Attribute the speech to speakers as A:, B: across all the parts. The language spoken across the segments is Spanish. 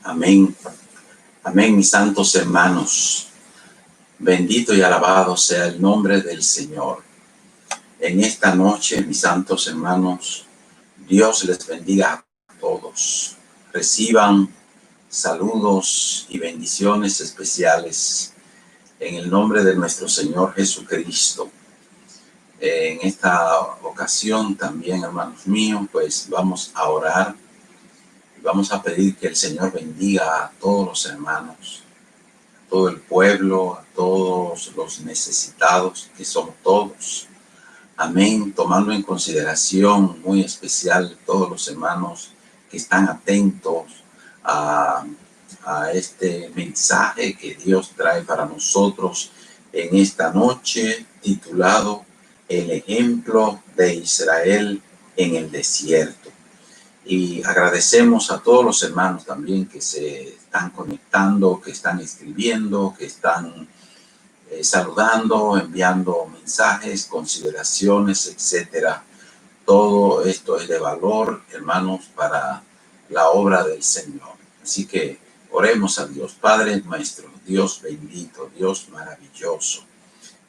A: Amén. Amén, mis santos hermanos. Bendito y alabado sea el nombre del Señor. En esta noche, mis santos hermanos, Dios les bendiga a todos. Reciban saludos y bendiciones especiales en el nombre de nuestro Señor Jesucristo. En esta ocasión también, hermanos míos, pues vamos a orar y vamos a pedir que el Señor bendiga a todos los hermanos, a todo el pueblo, a todos los necesitados, que somos todos. Amén, tomando en consideración muy especial todos los hermanos que están atentos a este mensaje que Dios trae para nosotros en esta noche, titulado El ejemplo de Israel en el desierto. Y agradecemos a todos los hermanos también que se están conectando, que están escribiendo, que están saludando, enviando mensajes, consideraciones, etcétera. Todo esto es de valor, hermanos, para la obra del Señor. Así que oremos a Dios. Padre nuestro, Dios bendito, Dios maravilloso.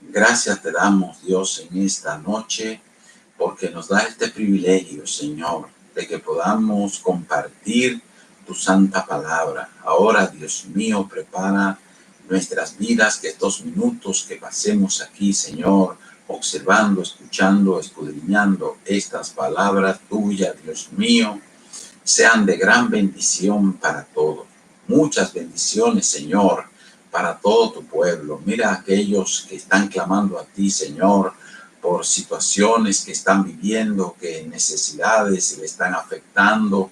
A: Gracias te damos, Dios, en esta noche, porque nos da este privilegio, Señor, de que podamos compartir tu santa palabra. Ahora, Dios mío, prepara nuestras vidas, que estos minutos que pasemos aquí, Señor, observando, escuchando, escudriñando estas palabras tuyas, Dios mío, sean de gran bendición para todos. Muchas bendiciones, Señor, para todo tu pueblo. Mira a aquellos que están clamando a ti, Señor, por situaciones que están viviendo, que necesidades le están afectando.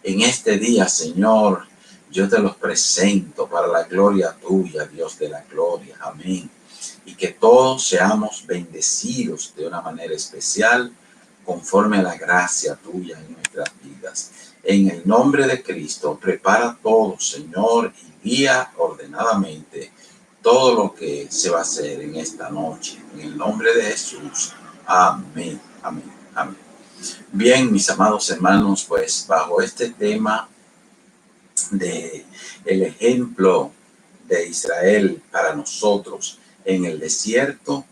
A: En este día, Señor, yo te los presento para la gloria tuya, Dios de la gloria. Amén. Y que todos seamos bendecidos de una manera especial conforme a la gracia tuya en nuestras vidas. En el nombre de Cristo, prepara todo, Señor, y guía ordenadamente todo lo que se va a hacer en esta noche. En el nombre de Jesús. Amén, amén, amén. Bien, mis amados hermanos, pues bajo este tema de el ejemplo de Israel para nosotros en el desierto,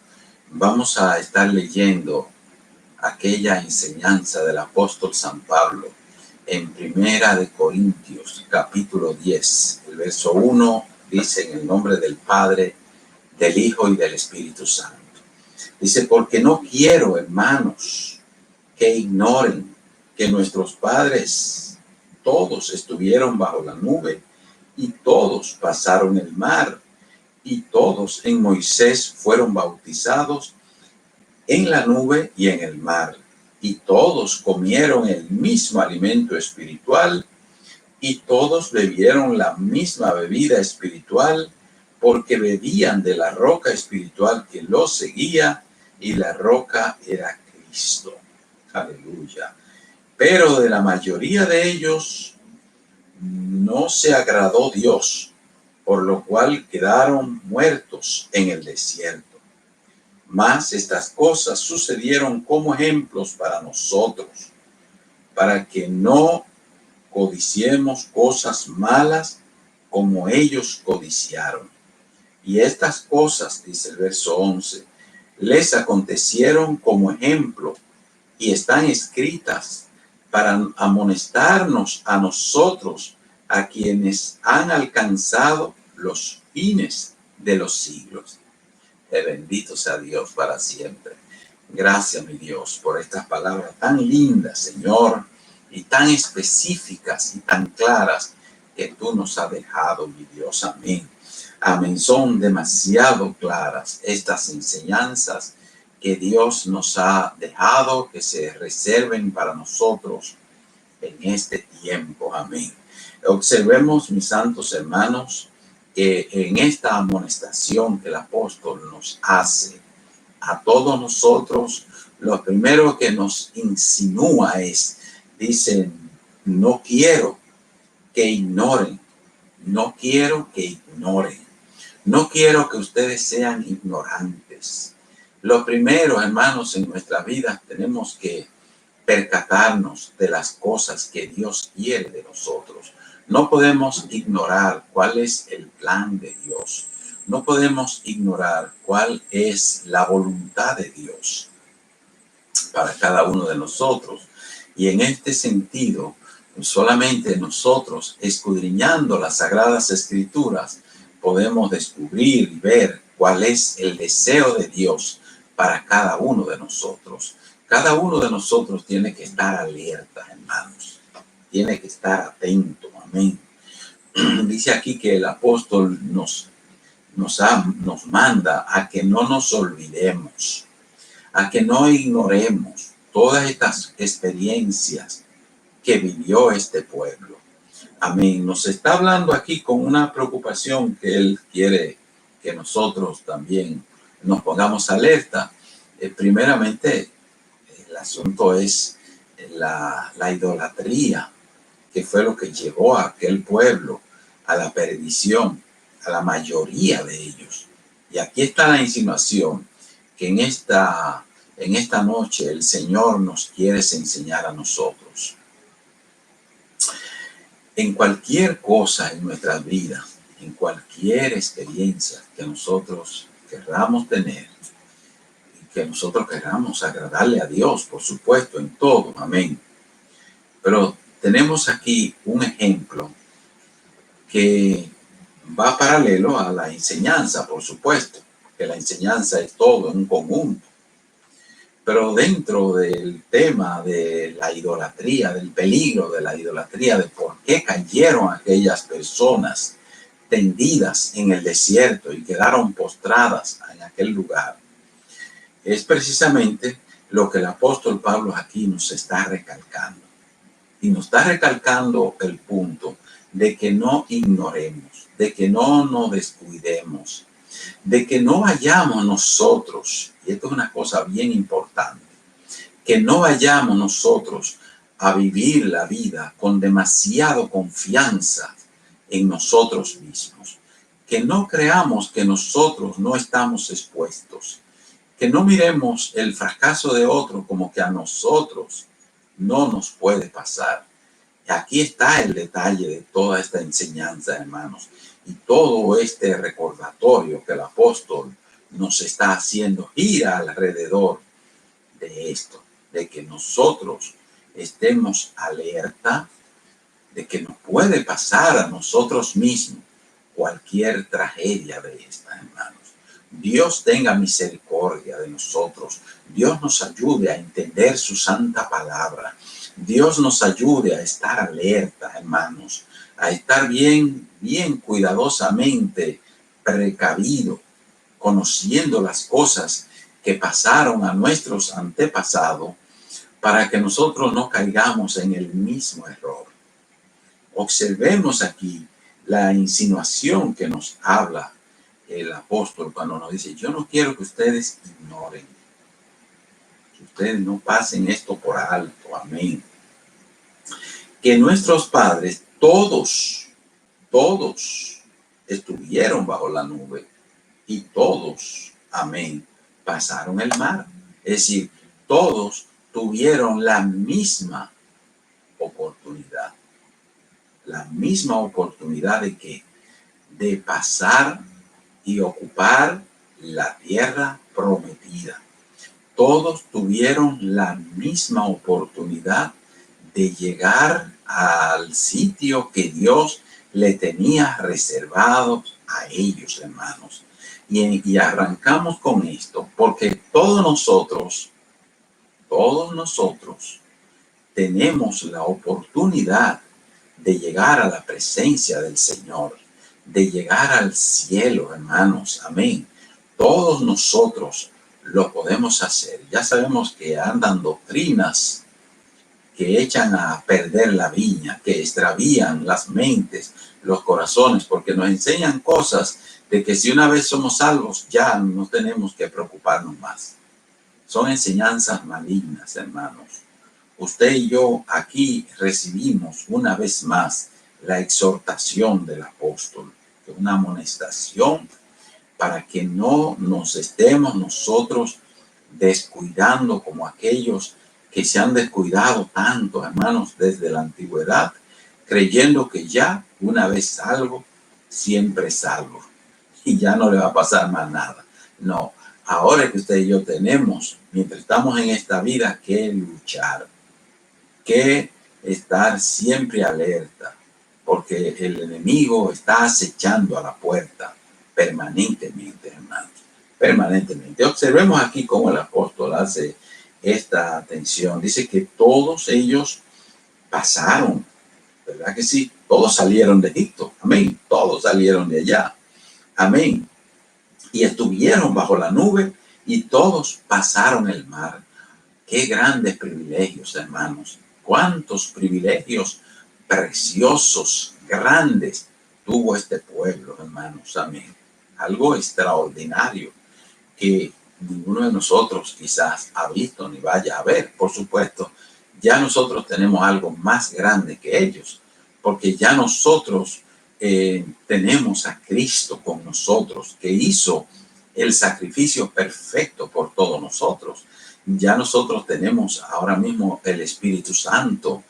A: vamos a estar leyendo aquella enseñanza del apóstol San Pablo en Primera de Corintios, capítulo 10. El verso 1 dice: en el nombre del Padre, del Hijo y del Espíritu Santo. Dice: porque no quiero, hermanos, que ignoren que nuestros padres todos estuvieron bajo la nube y todos pasaron el mar y todos en Moisés fueron bautizados en la nube y en el mar, y todos comieron el mismo alimento espiritual y todos bebieron la misma bebida espiritual, porque bebían de la roca espiritual que los seguía, y la roca era Cristo. Aleluya. Pero de la mayoría de ellos no se agradó Dios, por lo cual quedaron muertos en el desierto. Mas estas cosas sucedieron como ejemplos para nosotros, para que no codiciemos cosas malas como ellos codiciaron. Y estas cosas, dice el verso 11, les acontecieron como ejemplo y están escritas para amonestarnos a nosotros, a quienes han alcanzado los fines de los siglos. Bendito sea Dios para siempre. Gracias, mi Dios, por estas palabras tan lindas, Señor, y tan específicas y tan claras que tú nos has dejado, mi Dios. Amén. Amén. Son demasiado claras estas enseñanzas que Dios nos ha dejado, que se reserven para nosotros en este tiempo. Amén. Observemos, mis santos hermanos, que en esta amonestación que el apóstol nos hace a todos nosotros, lo primero que nos insinúa es, dice: no quiero que ignoren, no quiero que ignoren, no quiero que ustedes sean ignorantes. Lo primero, hermanos, en nuestra vida tenemos que percatarnos de las cosas que Dios quiere de nosotros. No podemos ignorar cuál es el plan de Dios. No podemos ignorar cuál es la voluntad de Dios para cada uno de nosotros. Y en este sentido, solamente nosotros, escudriñando las Sagradas Escrituras, podemos descubrir y ver cuál es el deseo de Dios para cada uno de nosotros. Cada uno de nosotros tiene que estar alerta, hermanos. Tiene que estar atento. Amén. Dice aquí que el apóstol nos manda a que no nos olvidemos, a que no ignoremos todas estas experiencias que vivió este pueblo. Amén. Nos está hablando aquí con una preocupación que él quiere que nosotros también nos pongamos alerta. Primeramente, el asunto es la idolatría, que fue lo que llevó a aquel pueblo a la perdición, a la mayoría de ellos. Y aquí está la insinuación que en esta noche el Señor nos quiere enseñar a nosotros. En cualquier cosa en nuestras vidas, en cualquier experiencia que nosotros queramos tener, y que nosotros queramos agradarle a Dios, por supuesto, en todo, amén. Pero tenemos aquí un ejemplo que va paralelo a la enseñanza, por supuesto, que la enseñanza es todo en un conjunto. Pero dentro del tema de la idolatría, del peligro de la idolatría, de por qué cayeron aquellas personas tendidas en el desierto y quedaron postradas en aquel lugar, es precisamente lo que el apóstol Pablo aquí nos está recalcando. Y nos está recalcando el punto de que no ignoremos, de que no nos descuidemos, de que no vayamos nosotros, y esto es una cosa bien importante, que no vayamos nosotros a vivir la vida con demasiado confianza en nosotros mismos, que no creamos que nosotros no estamos expuestos, que no miremos el fracaso de otro como que a nosotros no nos puede pasar. Y aquí está el detalle de toda esta enseñanza, hermanos, y todo este recordatorio que el apóstol nos está haciendo gira alrededor de esto, de que nosotros estemos alerta de que nos puede pasar a nosotros mismos cualquier tragedia de esta, hermanos. Dios tenga misericordia de nosotros. Dios nos ayude a entender su santa palabra. Dios nos ayude a estar alerta, hermanos, a estar bien cuidadosamente precavido, conociendo las cosas que pasaron a nuestros antepasados para que nosotros no caigamos en el mismo error. Observemos aquí la insinuación que nos habla el apóstol cuando nos dice: yo no quiero que ustedes ignoren, que ustedes no pasen esto por alto, amén. Que nuestros padres, todos estuvieron bajo la nube y todos, amén, pasaron el mar. Es decir, todos tuvieron la misma oportunidad. La misma oportunidad de que de pasar y ocupar la tierra prometida. Todos tuvieron la misma oportunidad de llegar al sitio que Dios le tenía reservado a ellos, hermanos. Y arrancamos con esto porque todos nosotros tenemos la oportunidad de llegar a la presencia del Señor, de llegar al cielo, hermanos, amén. Todos nosotros lo podemos hacer. Ya sabemos que andan doctrinas que echan a perder la viña, que extravían las mentes, los corazones, porque nos enseñan cosas de que si una vez somos salvos, ya no tenemos que preocuparnos más. Son enseñanzas malignas, hermanos. Usted y yo aquí recibimos una vez más la exhortación del apóstol, una amonestación para que no nos estemos nosotros descuidando como aquellos que se han descuidado tanto, hermanos, desde la antigüedad, creyendo que ya una vez salvo, siempre salvo. Y ya no le va a pasar más nada. No, ahora que usted y yo tenemos, mientras estamos en esta vida, que luchar, que estar siempre alerta, porque el enemigo está acechando a la puerta permanentemente, hermanos, permanentemente. Observemos aquí cómo el apóstol hace esta atención. Dice que todos ellos pasaron, ¿verdad que sí? Todos salieron de Egipto, amén. Todos salieron de allá, amén. Y estuvieron bajo la nube y todos pasaron el mar. Qué grandes privilegios, hermanos. Cuántos privilegios preciosos, grandes tuvo este pueblo, hermanos. Amén. Algo extraordinario que ninguno de nosotros quizás ha visto ni vaya a ver. Por supuesto, ya nosotros tenemos algo más grande que ellos, porque ya nosotros tenemos a Cristo con nosotros, que hizo el sacrificio perfecto por todos nosotros. Ya nosotros tenemos ahora mismo el Espíritu Santo,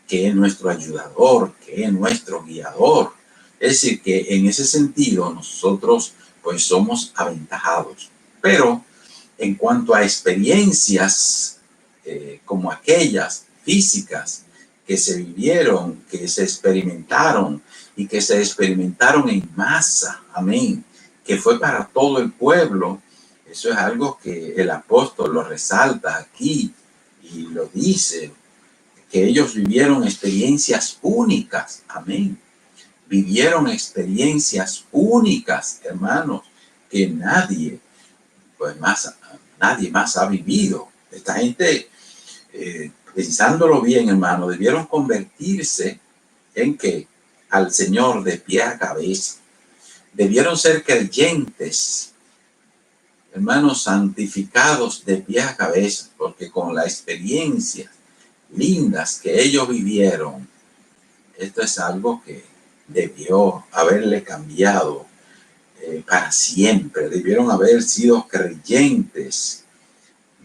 A: que es nuestro ayudador, que es nuestro guiador. Es decir, que en ese sentido nosotros pues somos aventajados. Pero en cuanto a experiencias como aquellas físicas que se vivieron, que se experimentaron y que se experimentaron en masa, amén, que fue para todo el pueblo, eso es algo que el apóstol lo resalta aquí y lo dice, que ellos vivieron experiencias únicas, amén. Vivieron experiencias únicas, hermanos, que nadie más ha vivido. Esta gente, pensándolo bien, hermano, debieron convertirse en que al Señor de pie a cabeza. Debieron ser creyentes, hermanos, santificados de pie a cabeza, porque con la experiencia lindas que ellos vivieron, esto es algo que debió haberle cambiado para siempre. Debieron haber sido creyentes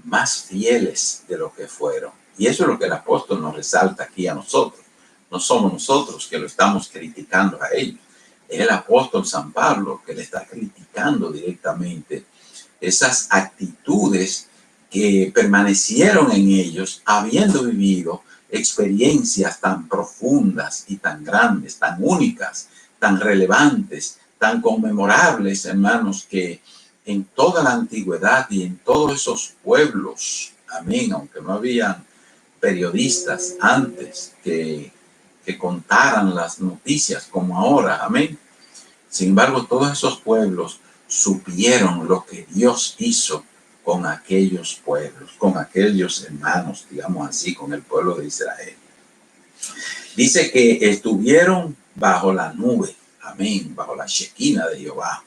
A: más fieles de lo que fueron. Y eso es lo que el apóstol nos resalta aquí a nosotros. No somos nosotros que lo estamos criticando a ellos. Es el apóstol San Pablo que le está criticando directamente esas actitudes que permanecieron en ellos, habiendo vivido experiencias tan profundas y tan grandes, tan únicas, tan relevantes, tan conmemorables, hermanos, que en toda la antigüedad y en todos esos pueblos, amén, aunque no habían periodistas antes que contaran las noticias como ahora, amén. Sin embargo, todos esos pueblos supieron lo que Dios hizo con aquellos pueblos, con aquellos hermanos, digamos así, con el pueblo de Israel. Dice que estuvieron bajo la nube, amén, bajo la Shekinah de Jehová,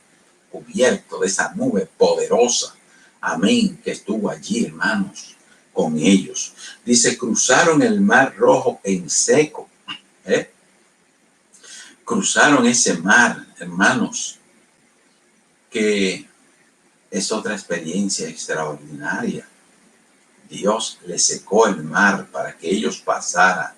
A: cubierto de esa nube poderosa, amén, que estuvo allí, hermanos, con ellos. Dice, cruzaron el mar rojo en seco, cruzaron ese mar, hermanos, que es otra experiencia extraordinaria. Dios les secó el mar para que ellos pasaran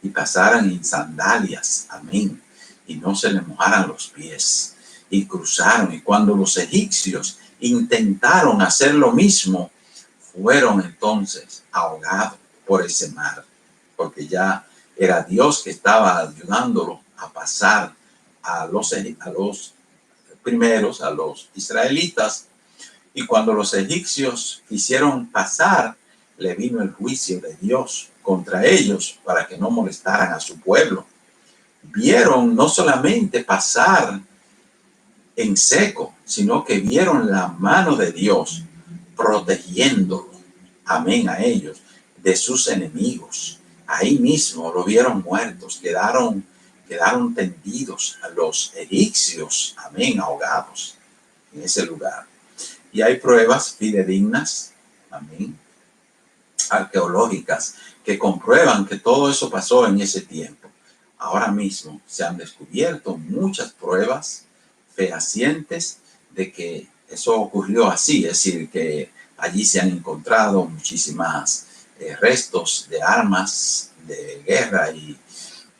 A: y pasaran en sandalias, amén, y no se les mojaran los pies, y cruzaron. Y cuando los egipcios intentaron hacer lo mismo, fueron entonces ahogados por ese mar, porque ya era Dios que estaba ayudándolo a pasar a los primeros, a los israelitas. Y cuando los egipcios quisieron pasar, le vino el juicio de Dios contra ellos para que no molestaran a su pueblo. Vieron no solamente pasar en seco, sino que vieron la mano de Dios protegiéndolo, amén, a ellos de sus enemigos. Ahí mismo lo vieron muertos, quedaron tendidos a los egipcios, amén, ahogados en ese lugar. Y hay pruebas fidedignas, amén, arqueológicas, que comprueban que todo eso pasó en ese tiempo. Ahora mismo se han descubierto muchas pruebas fehacientes de que eso ocurrió así, es decir, que allí se han encontrado muchísimas restos de armas de guerra y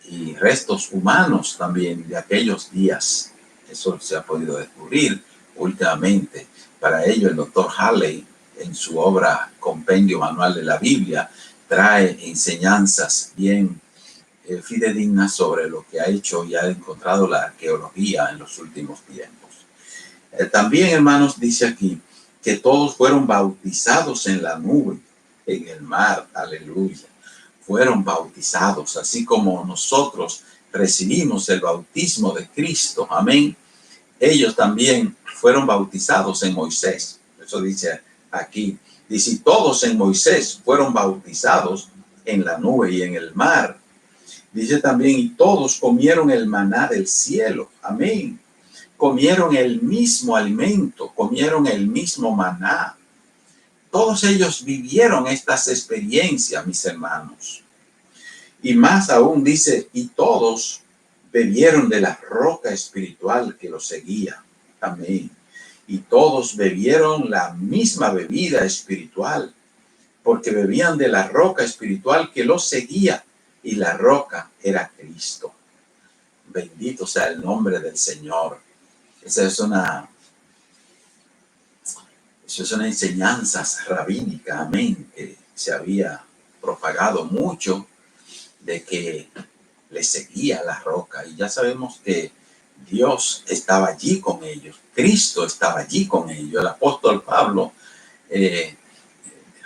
A: y restos humanos también de aquellos días. Eso se ha podido descubrir últimamente. Para ello, el doctor Halley, en su obra Compendio Manual de la Biblia, trae enseñanzas bien fidedignas sobre lo que ha hecho y ha encontrado la arqueología en los últimos tiempos. También, hermanos, dice aquí que todos fueron bautizados en la nube, en el mar, aleluya. Fueron bautizados, así como nosotros recibimos el bautismo de Cristo, amén. Ellos también fueron bautizados en Moisés. Eso dice aquí. Dice, todos en Moisés fueron bautizados en la nube y en el mar. Dice también, y todos comieron el maná del cielo. Amén. Comieron el mismo alimento, comieron el mismo maná. Todos ellos vivieron estas experiencias, mis hermanos. Y más aún dice, y todos bebieron de la roca espiritual que los seguía. Amén. Y todos bebieron la misma bebida espiritual, porque bebían de la roca espiritual que los seguía, y la roca era Cristo. Bendito sea el nombre del Señor. Esa es una enseñanza rabínica, amén, que se había propagado mucho, de que le seguía la roca. Y ya sabemos que Dios estaba allí con ellos. Cristo estaba allí con ellos. El apóstol Pablo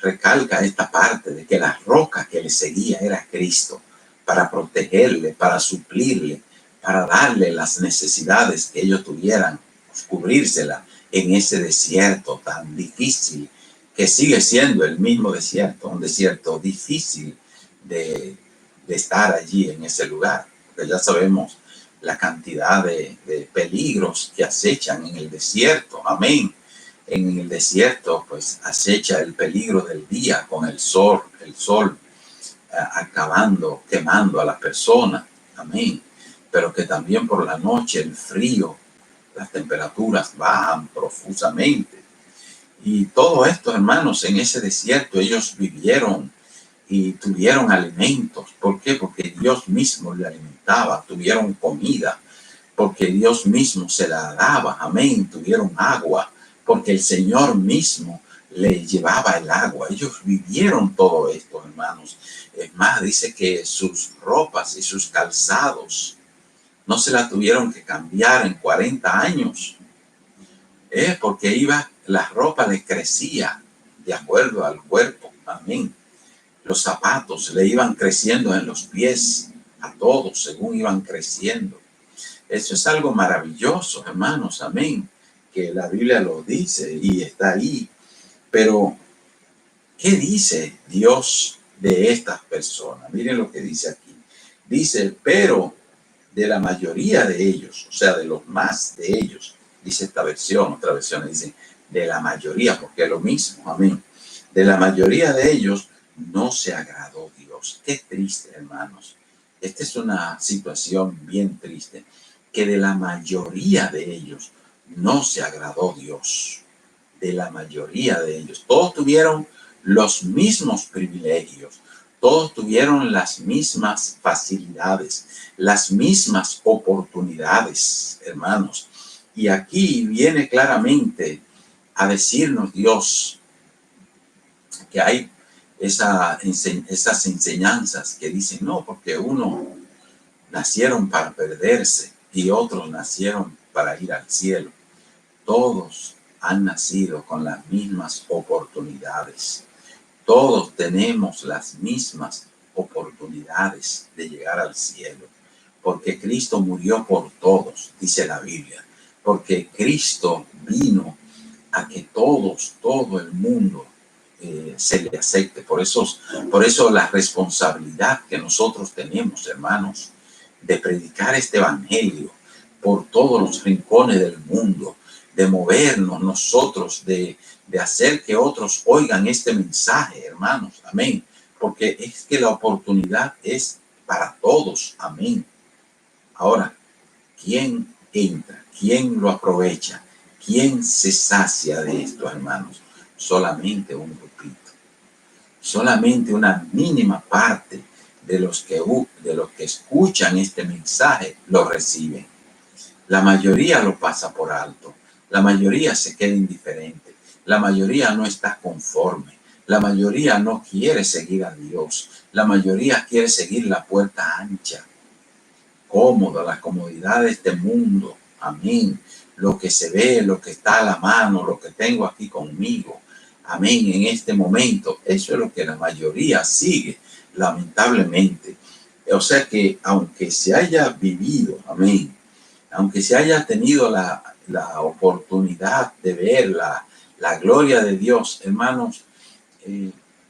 A: recalca esta parte de que la roca que le seguía era Cristo, para protegerle, para suplirle, para darle las necesidades que ellos tuvieran, cubrírsela en ese desierto tan difícil, que sigue siendo el mismo desierto, un desierto difícil de estar allí en ese lugar, porque ya sabemos la cantidad de peligros que acechan en el desierto, amén. En el desierto, pues acecha el peligro del día con el sol acabando, quemando a la persona, amén. Pero que también por la noche el frío, las temperaturas bajan profusamente. Y todo esto, hermanos, en ese desierto ellos vivieron y tuvieron alimentos. ¿Por qué? Porque Dios mismo le alimentaba, tuvieron comida, porque Dios mismo se la daba, amén. Tuvieron agua, porque el Señor mismo le llevaba el agua. Ellos vivieron todo esto, hermanos. Es más, dice que sus ropas y sus calzados no se la tuvieron que cambiar en 40 años, porque la ropa le crecía de acuerdo al cuerpo, amén. Los zapatos le iban creciendo en los pies a todos según iban creciendo. Eso es algo maravilloso, hermanos, amén, que la Biblia lo dice y está ahí. Pero, ¿qué dice Dios de estas personas? Miren lo que dice aquí. Dice, pero de la mayoría de ellos, o sea, de los más de ellos, dice esta versión, otra versión dice, de la mayoría, porque es lo mismo, amén. De la mayoría de ellos no se agradó Dios. Qué triste, hermanos. Esta es una situación bien triste, que de la mayoría de ellos no se agradó Dios. De la mayoría de ellos. Todos tuvieron los mismos privilegios. Todos tuvieron las mismas facilidades, las mismas oportunidades, hermanos. Y aquí viene claramente a decirnos Dios que hay esas enseñanzas que dicen, no, porque uno nacieron para perderse y otros nacieron para ir al cielo. Todos han nacido con las mismas oportunidades. Todos tenemos las mismas oportunidades de llegar al cielo, porque Cristo murió por todos, dice la Biblia, porque Cristo vino a que todo el mundo se le acepte. Por eso la responsabilidad que nosotros tenemos, hermanos, de predicar este evangelio por todos los rincones del mundo, de movernos nosotros, de hacer que otros oigan este mensaje, hermanos, amén, porque es que la oportunidad es para todos, amén. Ahora, ¿quién entra? ¿Quién lo aprovecha? ¿Quién se sacia de esto, hermanos? Solamente un grupito, solamente una mínima parte de los que escuchan este mensaje lo reciben. La mayoría lo pasa por alto. La mayoría se queda indiferente. La mayoría no está conforme. La mayoría no quiere seguir a Dios. La mayoría quiere seguir la puerta ancha, cómoda, la comodidad de este mundo. Amén. Lo que se ve, lo que está a la mano, lo que tengo aquí conmigo. Amén. En este momento, eso es lo que la mayoría sigue, lamentablemente. O sea que aunque se haya vivido, amén, aunque se haya tenido la oportunidad de ver la gloria de Dios, hermanos,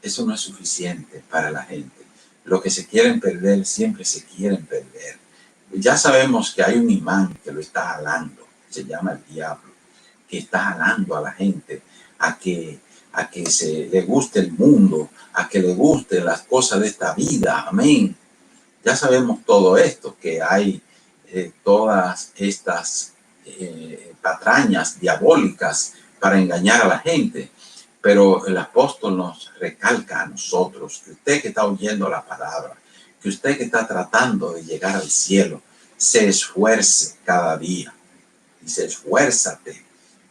A: eso no es suficiente para la gente. Lo que se quieren perder, siempre se quieren perder. Ya sabemos que hay un imán que lo está jalando, se llama el diablo, que está jalando a la gente a que se le guste el mundo, a que le gusten las cosas de esta vida. Amén. Ya sabemos todo esto, que hay todas estas patrañas diabólicas para engañar a la gente. Pero el apóstol nos recalca a nosotros, que usted que está oyendo la palabra, que usted que está tratando de llegar al cielo, se esfuerce cada día. Dice, esfuérzate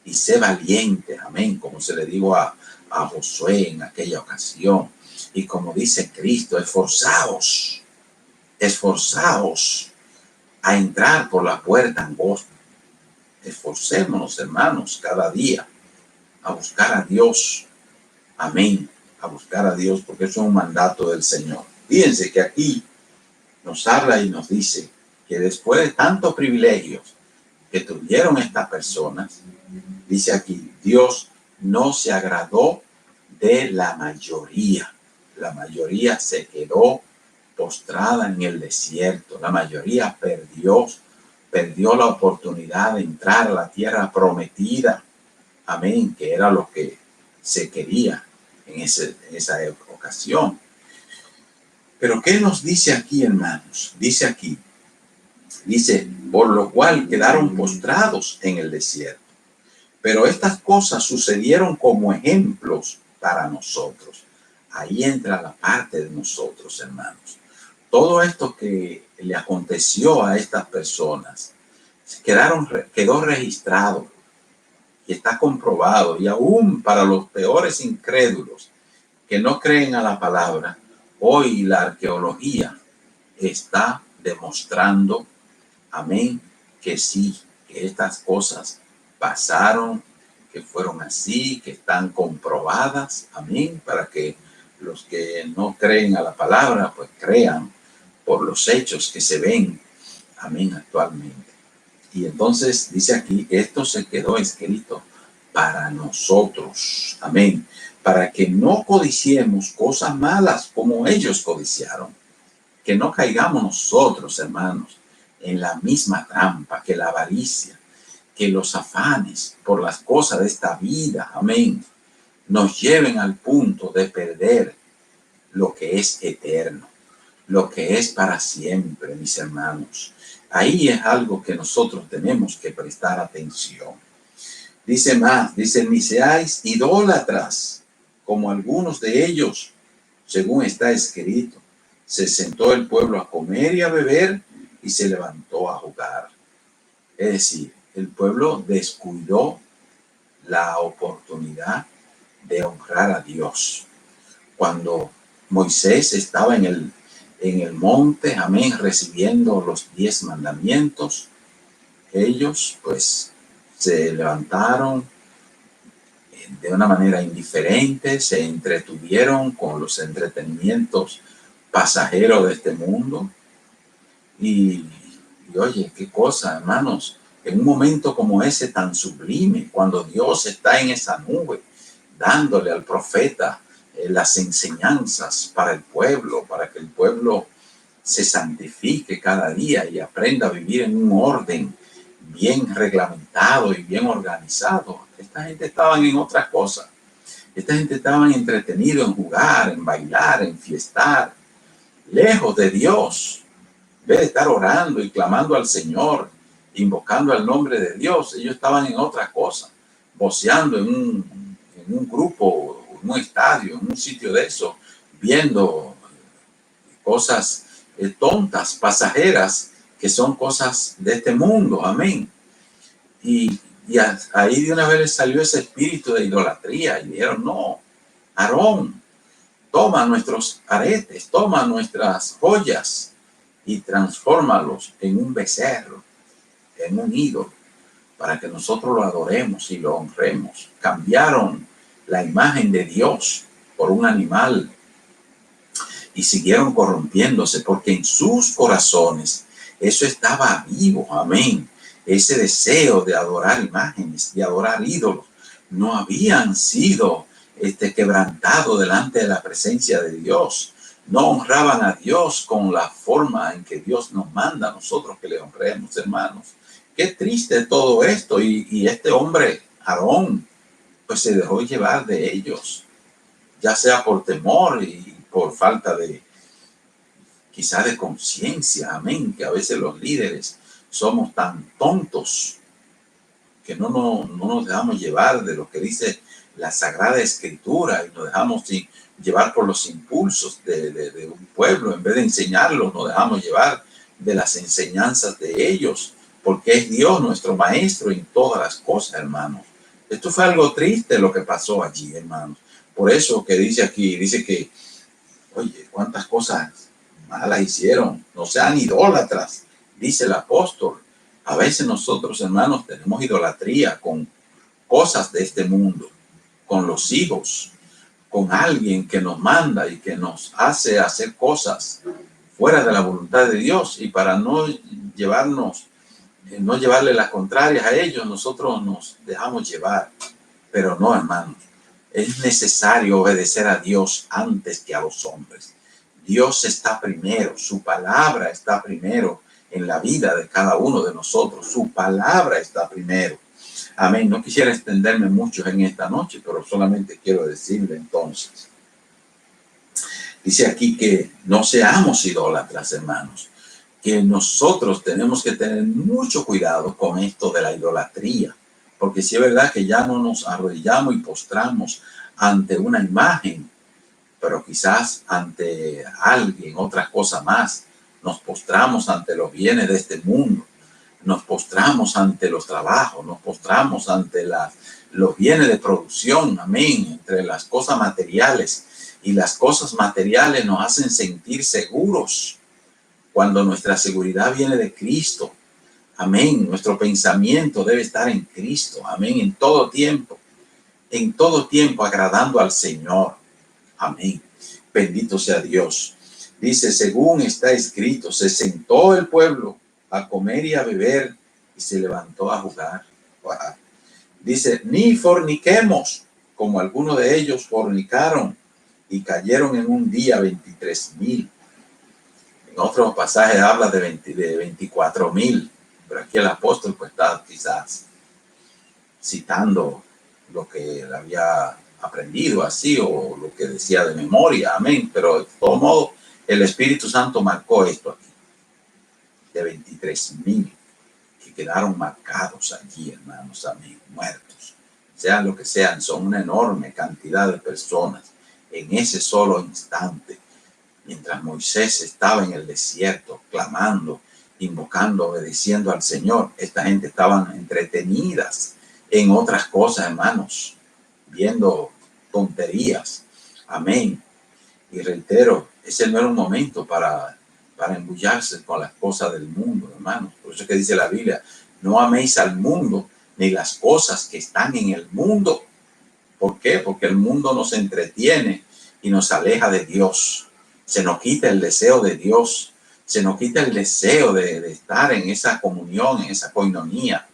A: y sé valiente. Amén. Como se le dijo a Josué en aquella ocasión. Y como dice Cristo, esforzaos a entrar por la puerta angosta. Esforcémonos, hermanos, cada día a buscar a Dios. Amén. A buscar a Dios, porque eso es un mandato del Señor. Fíjense que aquí nos habla y nos dice que después de tantos privilegios que tuvieron estas personas, dice aquí, Dios no se agradó de la mayoría. La mayoría se quedó postrada en el desierto. La mayoría perdió la oportunidad de entrar a la tierra prometida. Amén, que era lo que se quería en esa ocasión. Pero ¿qué nos dice aquí, hermanos? Dice, por lo cual quedaron postrados en el desierto. Pero estas cosas sucedieron como ejemplos para nosotros. Ahí entra la parte de nosotros, hermanos. Todo esto que le aconteció a estas personas quedó registrado y está comprobado. Y aún para los peores incrédulos que no creen a la palabra, hoy la arqueología está demostrando, amén, que sí, que estas cosas pasaron, que fueron así, que están comprobadas, amén, para que los que no creen a la palabra, pues crean por los hechos que se ven, amén, actualmente. Y entonces dice aquí, esto se quedó escrito para nosotros, amén, para que no codiciemos cosas malas como ellos codiciaron, que no caigamos nosotros, hermanos, en la misma trampa, que la avaricia, que los afanes por las cosas de esta vida, amén, nos lleven al punto de perder lo que es eterno, lo que es para siempre, mis hermanos. Ahí es algo que nosotros tenemos que prestar atención. Dice más, dice, ni seáis idólatras, como algunos de ellos, según está escrito. Se sentó el pueblo a comer y a beber y se levantó a jugar. Es decir, el pueblo descuidó la oportunidad de honrar a Dios. Cuando Moisés estaba en el monte, amén, recibiendo los 10 mandamientos, ellos pues se levantaron de una manera indiferente, se entretuvieron con los entretenimientos pasajeros de este mundo. Y oye, qué cosa, hermanos, en un momento como ese tan sublime, cuando Dios está en esa nube, dándole al profeta las enseñanzas para el pueblo, para que el pueblo se santifique cada día y aprenda a vivir en un orden bien reglamentado y bien organizado. Esta gente estaba en otra cosa. Esta gente estaba entretenido en jugar, en bailar, en fiestar, lejos de Dios. En vez de estar orando y clamando al Señor, invocando al nombre de Dios, ellos estaban en otra cosa, voceando en un grupo, en un estadio, en un sitio de eso, viendo cosas tontas, pasajeras, que son cosas de este mundo. Amén. Y ahí de una vez les salió ese espíritu de idolatría y dijeron, no, Aarón, toma nuestros aretes, toma nuestras joyas y transfórmalos en un becerro, en un ídolo, para que nosotros lo adoremos y lo honremos. Cambiaron la imagen de Dios por un animal y siguieron corrompiéndose, porque en sus corazones eso estaba vivo. Amén. Ese deseo de adorar imágenes, de adorar ídolos, no habían sido quebrantado delante de la presencia de Dios. No honraban a Dios con la forma en que Dios nos manda a nosotros que le honremos, hermanos. Qué triste todo esto. Y este hombre, Aarón, pues se dejó llevar de ellos, ya sea por temor y por falta de, quizá de conciencia. Amén. Que a veces los líderes somos tan tontos que no nos dejamos llevar de lo que dice la Sagrada Escritura y nos dejamos llevar por los impulsos de un pueblo. En vez de enseñarlos, nos dejamos llevar de las enseñanzas de ellos, porque es Dios nuestro maestro en todas las cosas, hermanos. Esto fue algo triste lo que pasó allí, hermanos. Por eso que dice aquí, dice que, oye, cuántas cosas malas hicieron, no sean idólatras, dice el apóstol. A veces nosotros, hermanos, tenemos idolatría con cosas de este mundo, con los hijos, con alguien que nos manda y que nos hace hacer cosas fuera de la voluntad de Dios, y para no llevarle las contrarias a ellos, nosotros nos dejamos llevar. Pero no, hermanos, es necesario obedecer a Dios antes que a los hombres. Dios está primero, su palabra está primero en la vida de cada uno de nosotros. Su palabra está primero. Amén. No quisiera extenderme mucho en esta noche, pero solamente quiero decirle entonces. Dice aquí que no seamos idólatras, hermanos. Que nosotros tenemos que tener mucho cuidado con esto de la idolatría. Porque sí es verdad que ya no nos arrodillamos y postramos ante una imagen, pero quizás ante alguien, otras cosas más. Nos postramos ante los bienes de este mundo. Nos postramos ante los trabajos, nos postramos ante los bienes de producción, amén, entre las cosas materiales. Y las cosas materiales nos hacen sentir seguros cuando nuestra seguridad viene de Cristo. Amén. Nuestro pensamiento debe estar en Cristo. Amén. En todo tiempo agradando al Señor. Amén. Bendito sea Dios. Dice, según está escrito, se sentó el pueblo a comer y a beber y se levantó a jugar. Wow. Dice, ni forniquemos, como algunos de ellos fornicaron y cayeron en un día 23,000. En otro pasaje habla de 24,000, pero aquí el apóstol pues está quizás citando lo que él había aprendido así o lo que decía de memoria. Amén. Pero de todo modo el Espíritu Santo marcó esto aquí, de 23,000 que quedaron marcados allí, hermanos, amén, muertos. Sean lo que sean, son una enorme cantidad de personas en ese solo instante. Mientras Moisés estaba en el desierto, clamando, invocando, obedeciendo al Señor, esta gente estaban entretenidas en otras cosas, hermanos, viendo tonterías. Amén. Y reitero, ese no era un momento para embullarse con las cosas del mundo, hermanos. Por eso es que dice la Biblia, no améis al mundo ni las cosas que están en el mundo. ¿Por qué? Porque el mundo nos entretiene y nos aleja de Dios. Se nos quita el deseo de Dios. Se nos quita el deseo de estar en esa comunión, en esa coinonía.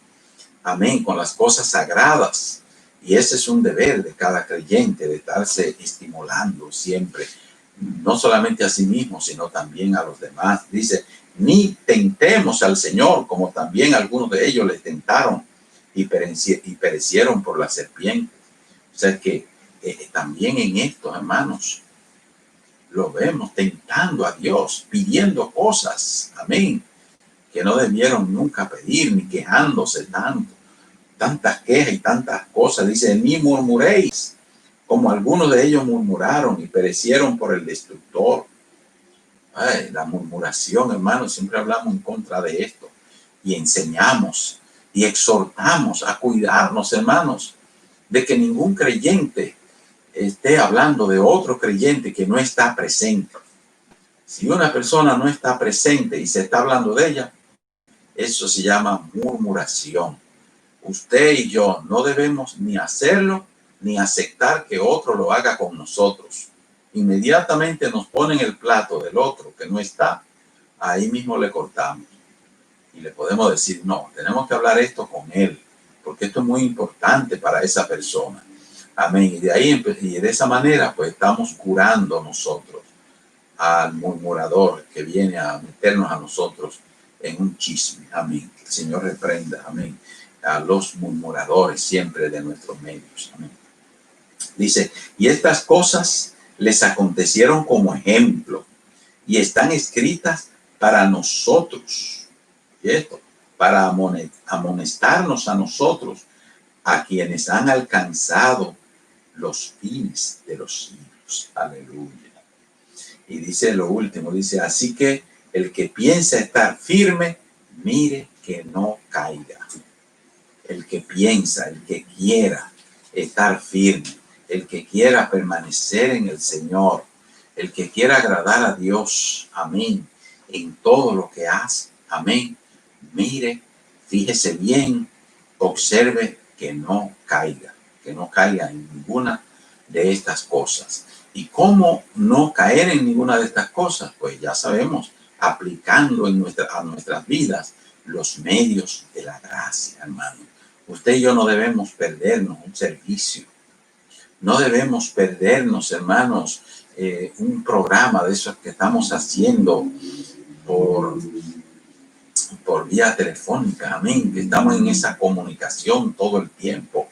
A: Amén, con las cosas sagradas. Y ese es un deber de cada creyente, de estarse estimulando siempre, no solamente a sí mismo, sino también a los demás. Dice, ni tentemos al Señor, como también algunos de ellos le tentaron y perecieron por la serpiente. O sea que también en esto, hermanos, lo vemos tentando a Dios, pidiendo cosas, amén, que no debieron nunca pedir, ni quejándose tantas quejas y tantas cosas. Dice, ni murmuréis, como algunos de ellos murmuraron y perecieron por el destructor. Ay, la murmuración, hermanos, siempre hablamos en contra de esto y enseñamos y exhortamos a cuidarnos, hermanos, de que ningún creyente esté hablando de otro creyente que no está presente. Si una persona no está presente y se está hablando de ella, eso se llama murmuración. Usted y yo no debemos ni hacerlo ni aceptar que otro lo haga con nosotros. Inmediatamente nos ponen el plato del otro que no está, ahí mismo le cortamos y le podemos decir, no, tenemos que hablar esto con él, porque esto es muy importante para esa persona. Amén. Y de ahí, y de esa manera, pues estamos curando nosotros al murmurador que viene a meternos a nosotros en un chisme. Amén. El Señor reprenda, amén, a los murmuradores siempre de nuestros medios. Amén. Dice, y estas cosas les acontecieron como ejemplo y están escritas para nosotros. ¿Y esto? Para amonestarnos a nosotros, a quienes han alcanzado los fines de los siglos. Aleluya. Y dice lo último, dice, así que el que piensa estar firme, mire que no caiga. El que piensa, el que quiera estar firme, el que quiera permanecer en el Señor, el que quiera agradar a Dios, amén, en todo lo que hace, amén, mire, fíjese bien, observe que no caiga en ninguna de estas cosas. ¿Y cómo no caer en ninguna de estas cosas? Pues ya sabemos, aplicando a nuestras vidas los medios de la gracia, hermano. Usted y yo no debemos perdernos un servicio. No debemos perdernos, hermanos, un programa de esos que estamos haciendo por vía telefónica. Amén. Que estamos en esa comunicación todo el tiempo.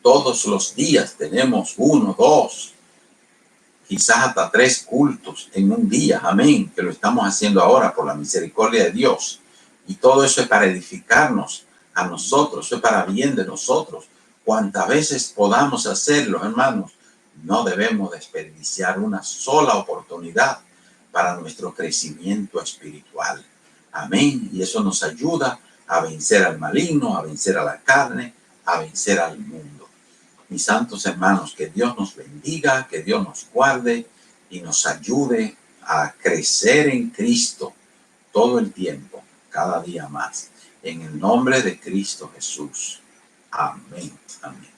A: Todos los días tenemos 1, 2, quizás hasta 3 cultos en un día. Amén. Que lo estamos haciendo ahora por la misericordia de Dios. Y todo eso es para edificarnos a nosotros. Eso es para bien de nosotros. Cuantas veces podamos hacerlo, hermanos, no debemos desperdiciar una sola oportunidad para nuestro crecimiento espiritual. Amén. Y eso nos ayuda a vencer al maligno, a vencer a la carne, a vencer al mundo. Mis santos hermanos, que Dios nos bendiga, que Dios nos guarde y nos ayude a crecer en Cristo todo el tiempo, cada día más. En el nombre de Cristo Jesús. Amén. Amén.